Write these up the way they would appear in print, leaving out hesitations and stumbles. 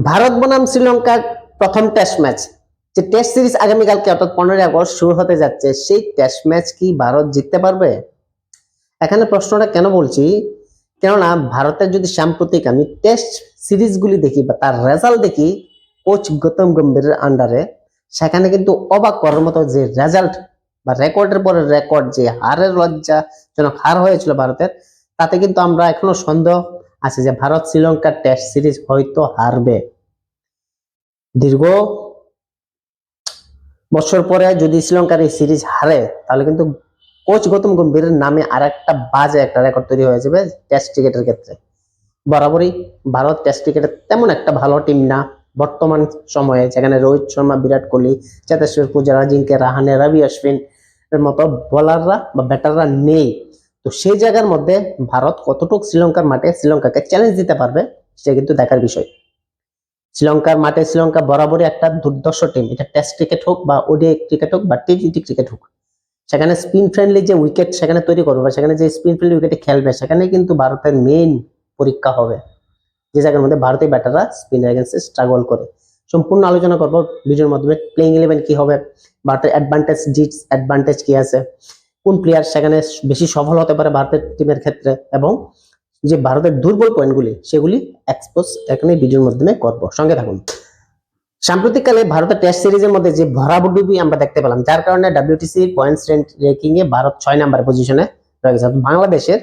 ভারত বনাম শ্রীলঙ্কার প্রথম টেস্ট ম্যাচ, যে টেস্ট সিরিজ আগামীকালকে অর্থাৎ 15ই আগস্ট শুরু হতে যাচ্ছে, সেই টেস্ট ম্যাচ কি ভারত জিততে পারবে? এখানে প্রশ্নটা কেন বলছি, কেননা ভারতের যদি সাম্প্রতিক আমি টেস্ট সিরিজগুলি দেখি বা তার রেজাল্ট দেখি কোচ গৌতম গম্ভীরের আন্ডারে, সেখানে কিন্তু অবাক করার মতো যে রেজাল্ট বা রেকর্ডের পরে রেকর্ড, যে হারের লজ্জাজনক হার হয়েছিল ভারতের, তাতে কিন্তু আমরা এখনো সন্দেহ আছে যে ভারত শ্রীলঙ্কার টেস্ট সিরিজ হয়তো হারবে। দীর্ঘ বছর পরে যদি শ্রীলঙ্কার এই সিরিজ হারে, তাহলে কিন্তু কোচ গৌতম গম্ভীরের নামে আর একটা বাজে একটা রেকর্ড তৈরি হয়ে যাবে টেস্ট ক্রিকেটের ক্ষেত্রে। বরাবরই ভারত টেস্ট ক্রিকেটের তেমন একটা ভালো টিম না বর্তমান সময়ে, যেখানে রোহিত শর্মা, বিরাট কোহলি, চেতেশ্বর পূজারা, জিঙ্কে রাহানে, রবি অশ্বিন এর মতো বোলাররা বা ব্যাটাররা নেই। তো সেই জায়গার মধ্যে ভারত কতটুকু শ্রীলঙ্কার মাঠে শ্রীলঙ্কাকে চ্যালেঞ্জ দিতে পারবে, সে কিন্তু দেখার বিষয়। শ্রীলঙ্কার মাঠে শ্রীলঙ্কা বরাবরই একটা দুর্ধর্ষ টিম, এটা টেস্ট ক্রিকেট হোক বা ওডিআই ক্রিকেট হোক বা টি20 ক্রিকেট হোক। সেখানে স্পিন ফ্রেন্ডলি যে উইকেট সেখানে তৈরি করবে বা সেখানে যে স্পিন ফ্রেন্ডলি উইকেটে খেলবে, সেখানে কিন্তু ভারতের মেইন পরীক্ষা হবে, যে জায়গার মধ্যে ভারতীয় ব্যাটাররা স্পিনের এগেন্সে স্ট্রাগল করে। সম্পূর্ণ আলোচনা করবো ভিডিওর মাধ্যমে। প্লেইং 11 কি হবে, ভারতের অ্যাডভান্টেজ ডিসঅ্যাডভান্টেজ কি আছে, কোন প্লেয়ার সেখানে বেশি সফল হতে পারে ভারতের টিমের ক্ষেত্রে, এবং যে ভারতের দুর্বল পয়েন্টগুলি সেগুলি এক্সপোজ এখানে ভিডিওর মাধ্যমে করব, সঙ্গে থাকুন। সাম্প্রতিককালে ভারতের টেস্ট সিরিজের মধ্যে যে ভরাডুবি আমরা দেখতে পেলাম, যার কারণে WTC পয়েন্টস র্যাঙ্কিং এ ভারত 6 নম্বর পজিশনে রয়েছে, বাংলাদেশের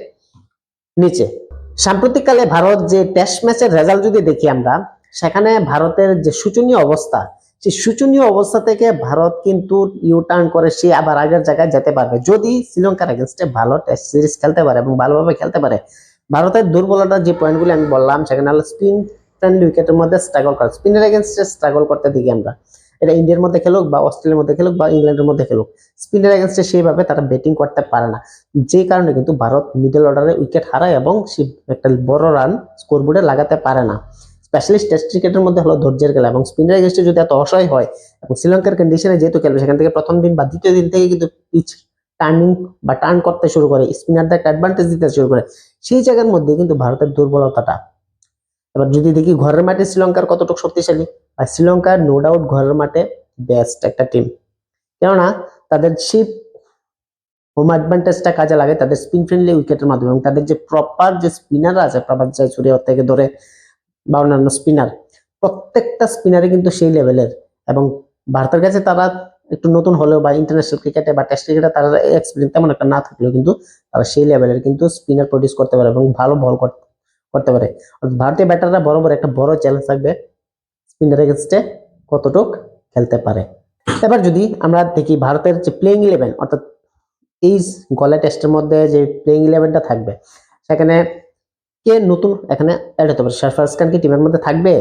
নিচে। সাম্প্রতিককালে ভারত যে টেস্ট ম্যাচের রেজাল্ট যদি দেখি আমরা, সেখানে ভারতের যে শোচনীয় অবস্থা, সেই শোচনীয় অবস্থা থেকে ভারত কিন্তু ইউ টার্ন করে সে আবার আগের জায়গায় যেতে পারবে, যদি শ্রীলঙ্কার এগেনস্টে ভালো টেস্ট সিরিজ খেলতে পারে এবং ভালোভাবে খেলতে পারে। ভারতের দুর্বলতার যে পয়েন্টগুলি আমি বললাম, সেখানে হলো স্পিন ফ্রেন্ডলি উইকেটের মধ্যে স্ট্রাগল করে, স্পিনের এগেনস্টে স্ট্রাগল করতে দেখি আমরা। এটা ইন্ডিয়ার মধ্যে খেলুক বা অস্ট্রেলিয়ার মধ্যে খেলুক বা ইংল্যান্ডের মধ্যে খেলুক, স্পিনের এগেনস্টে সেইভাবে তারা ব্যাটিং করতে পারে না, যে কারণে কিন্তু ভারত মিডল অর্ডারে উইকেট হারায় এবং সে একটা বড় রান স্কোরবোর্ডে লাগাতে পারে না। স্পেশালিস্ট টেস্ট ক্রিকেটের মধ্যে হলো ধৈর্যের খেলা, এবং স্পিনের এগেনস্টে যদি এত অসহায় হয় এবং শ্রীলঙ্কার কন্ডিশনে যেহেতু খেলবে, সেখান থেকে প্রথম দিন বা দ্বিতীয় দিন থেকে কিন্তু পিচ টার্নিং বা টার্ন করতে শুরু করে, স্পিনারদের একটা অ্যাডভান্টেজ দিতে শুরু করে, সেই জায়গার মধ্যে কিন্তু ভারতের দুর্বলতাটা। এবার যদি দেখি ঘরের মাঠে শ্রীলঙ্কার কতটুকু শক্তিশালী, আর শ্রীলঙ্কার নো ডাউট ঘরের মাঠে বেস্ট একটা টিম, কেননা তাদের সেই হোম অ্যাডভান্টেজটা কাজে লাগে তাদের স্পিন ফ্রেন্ডলি উইকেটের মাধ্যমে, এবং তাদের যে প্রপার যে স্পিনার আছে, প্রভাত জয়সূর্য থেকে ধরে বা অন্যান্য স্পিনার, প্রত্যেকটা স্পিনারে কিন্তু সেই লেভেলের। এবং ভারতের কাছে তারা একটু নতুন হলেও বা ইন্টারন্যাশনাল ক্রিকেটে বা টেস্ট ক্রিকেটে তারা এক্সপিরিয়েন্স তেমন একটা না থাকলেও কিন্তু তারা সেই লেভেলের কিন্তু স্পিনার প্রডিউস করতে পারে এবং ভালো বল করতে পারে। ভারতীয় ব্যাটাররা বরাবর একটা বড় চ্যালেঞ্জ থাকবে স্পিনার এগেনস্টে কতটুক খেলতে পারে। এবার যদি আমরা দেখি ভারতের যে প্লেইং 11, অর্থাৎ এই গলা টেস্টের মধ্যে যে প্লেইং 11টা থাকবে, সেখানে কে নতুন এখানে অ্যাড হতে পারে? সরফরাজ খান কি টিমের মধ্যে থাকবে,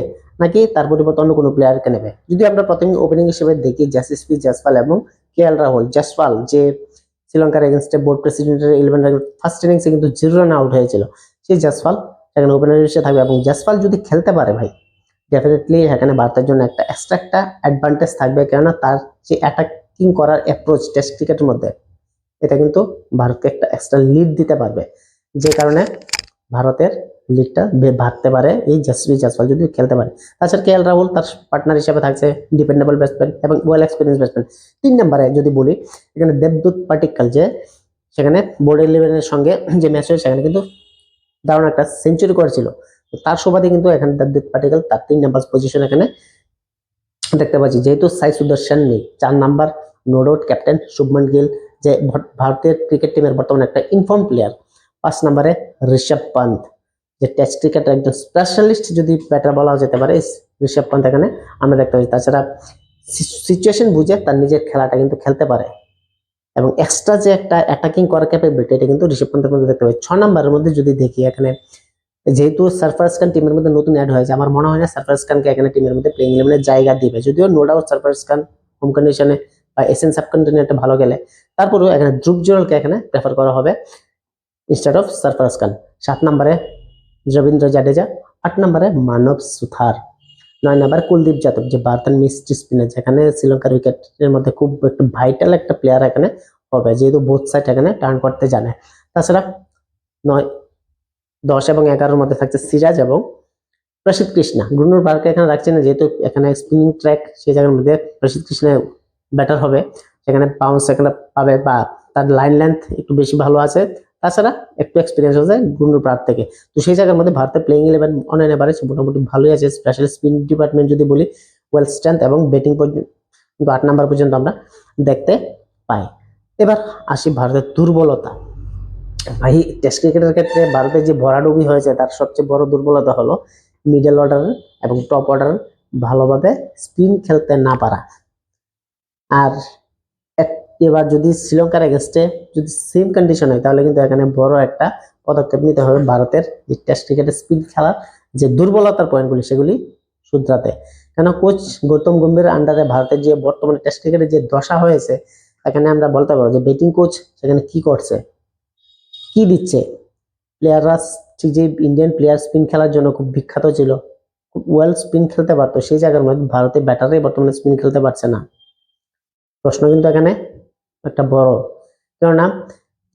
নাকি তার পরিবর্তে অন্য কোনো প্লেয়ারকে নেবে? যদি আমরা প্রথমে ওপেনিং হিসেবে দেখি জাসপ্রীত জাসওয়াল এবং KL রাহুল। জাসওয়াল যে শ্রীলঙ্কার এগেনস্টে বোর্ড প্রেসিডেন্টের 11 ফার্স্ট ইনিংসে কিন্তু 0 রানে আউট হয়েছিল, সেই জাসওয়াল এখানে ওপেনার হিসেবে থাকবে। এবং জাসওয়াল যদি খেলতে পারে ভাই, ডেফিনেটলি এখানে ভারতের জন্য একটা এক্সট্রা একটা অ্যাডভান্টেজ থাকবে, কেননা তার যে অ্যাটাকিং করার অ্যাপ্রোচ টেস্ট ক্রিকেটের মধ্যে, এটা কিন্তু ভারতকে একটা এক্সট্রা লিড দিতে পারবে, যে কারণে ভারতের লিডটা বাড়তে পারে এই জাসপ্রীত জাসওয়াল যদি খেলতে পারে। তাছাড়া KL রাহুল তার পার্টনার হিসেবে থাকছে, ডিপেন্ডেবল ব্যাটসম্যান এবং ওয়েল এক্সপিরিয়েন্স ব্যাটসম্যান। 3 নম্বরে যদি বলি, এখানে দেবদূত পাটিক্কাল, যে সেখানে বোর্ড 11-এর সঙ্গে যে ম্যাচ হয়েছে, সেখানে কিন্তু দারুণ একটা সেঞ্চুরি করেছিল। তার সুবাদে কিন্তু এখানে দেবদূত পাটিক্কাল তার 3 নম্বর পজিশন এখানে দেখতে পাচ্ছি। যেহেতু সাই সুদর্শন নেই, 4 number no doubt captain Shubman Gill, যে ভারতের ক্রিকেট টিমের বর্তমানে একটা ইনফর্ম প্লেয়ার। 5 নম্বরে ঋষভ পান্ত, যে টেস্ট ক্রিকেটের একজন স্পেশালিস্ট যদি ব্যাটার বলা যেতে পারে, ঋষভ পান্ত এখানে আমরা দেখতে পাচ্ছি। তাছাড়া সিচুয়েশন বুঝে তার নিজের খেলাটা কিন্তু খেলতে পারে, এবং এক্সট্রা যে একটা অ্যাটাকিং করার ক্যাপাবিলিটি, এটা কিন্তু ঋষভ পান্তের মধ্যে দেখতে পাই। 6 নম্বরের মধ্যে যদি দেখি, এখানে যেহেতু সরফরাজ খান টিমের মধ্যে নতুন অ্যাড হয়েছে, আমার মনে হয় না সরফরাজ খানকে এখানে টিমের মধ্যে প্লেইং 11-এ জায়গা দিবে, যদিও নো ডাউট সরফরাজ খান হোম কন্ডিশনে বা এশিয়ান সাব কন্টিনেন্টে ভালো গেলে, তারপরেও এখানে ধ্রুব জুরেলকে এখানে প্রেফার করা হবে ইনস্টেড অফ সরফরাজ খান। 7 নম্বরে রবীন্দ্র জাডেজা, 8 নম্বরে মানব সুথার, 9 নম্বরে কুলদীপ যাদব, যে ভারতের মিস্ট্রি স্পিনার, যেখানে শ্রীলঙ্কার উইকেটের মধ্যে খুব একটা ভাইটাল একটা প্লেয়ার এখানে হবে, যেহেতু বোথ সাইড এখানে টার্ন করতে জানে। তাছাড়া 9, 10 এবং 11-এর মধ্যে থাকছে সিরাজ এবং প্রসিদ্ধ কৃষ্ণা, গুরনুর বারকে এখানে রাখছে না, যেহেতু এখানে স্পিনিং ট্র্যাক, সেই জায়গার মধ্যে প্রসিদ্ধ কৃষ্ণা বেটার হবে, সেখানে বাউন্স এখানে পাবে বা তার লাইন লেন্থ একটু বেশি ভালো আছে, তাছাড়া একটু এক্সপিরিয়েন্স আছে গুরনুর প্রার থেকে। তো সেই জায়গার মধ্যে ভারতের প্লেইং 11 অন এন এভারেজ মোটামুটি ভালোই আছে, স্পেশাল স্পিন ডিপার্টমেন্ট যদি বলি, ওয়েল স্ট্রেংথ এবং ব্যাটিং পর্যন্ত 8 নাম্বার পর্যন্ত আমরা দেখতে পাই। এবার আসি ভারতের দুর্বলতা। ভাই টেস্ট ক্রিকেটের ক্ষেত্রে ভারতের যে ভরাডুবি হয়েছে তার সবচেয়ে বড় দুর্বলতা হলো মিডল অর্ডার এবং টপ অর্ডার ভালোভাবে স্পিন খেলতে না পারা। আর এবার যদি শ্রীলঙ্কার এগেনস্টে যদি সেম কন্ডিশন হয়, তাহলে কিন্তু এখানে বড় একটা পদক্ষেপ নিতে হবে ভারতের যে টেস্ট ক্রিকেটের স্পিন খেলার যে দুর্বলতার পয়েন্টগুলি সেগুলি শুধরাতে। কেন কোচ গৌতম গম্ভীর আন্ডারে ভারতের যে বর্তমানে টেস্ট ক্রিকেটের যে দশা হয়েছে, এখানে আমরা বলতে পারবো যে ব্যাটিং কোচ সেখানে কি করছে, কি দিচ্ছে। প্লেয়াররা ঠিক যে ইন্ডিয়ান প্লেয়ার স্পিন খেলার জন্য খুব বিখ্যাত ছিল, খুব ওয়েল স্পিন খেলতে পারতো, সেই জায়গার মধ্যে ভারতের ব্যাটাররাই বর্তমানে স্পিন খেলতে পারছে না। প্রশ্ন কিন্তু এখানে একটা বড়, কেননা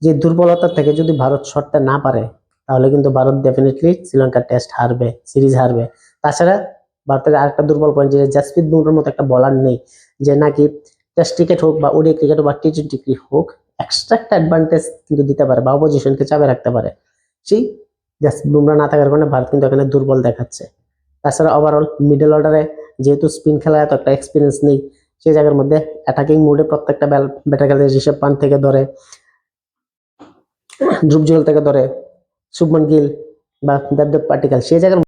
যে দুর্বলতা থেকে যদি ভারত সরতে না পারে, তাহলে কিন্তু ভারত ডেফিনেটলি শ্রীলঙ্কার টেস্ট হারবে, সিরিজ হারবে। তাছাড়া ভারতের আরেকটা দুর্বল পয়েন্ট, যে জাসপ্রীত বুমরার মতো একটা বলার নেই, যে নাকি টেস্ট ক্রিকেট হোক বা ওডিআই ক্রিকেট হোক বা টি20 হোক, এক্সট্রা একটা অ্যাডভান্টেজ কিন্তু দিতে পারে বা অপোজিশনকে চাপে রাখতে পারে। সেই জাসপ্রীত বুমরা না থাকার কারণে ভারত কিন্তু এখানে দুর্বল দেখাচ্ছে। তাছাড়া ওভারঅল মিডল অর্ডারে যেহেতু স্পিন খেলা এত একটা এক্সপিরিয়েন্স নেই, সেই জায়গার মধ্যে অ্যাটাকিং মোডে প্রত্যেকটা ব্যাটার খেলে, ঋষভ পান্ট থেকে ধরে ধ্রুব জুয়েল থেকে ধরে শুভমন গিল বা দেবদেব পাটিকাল, সেই জায়গার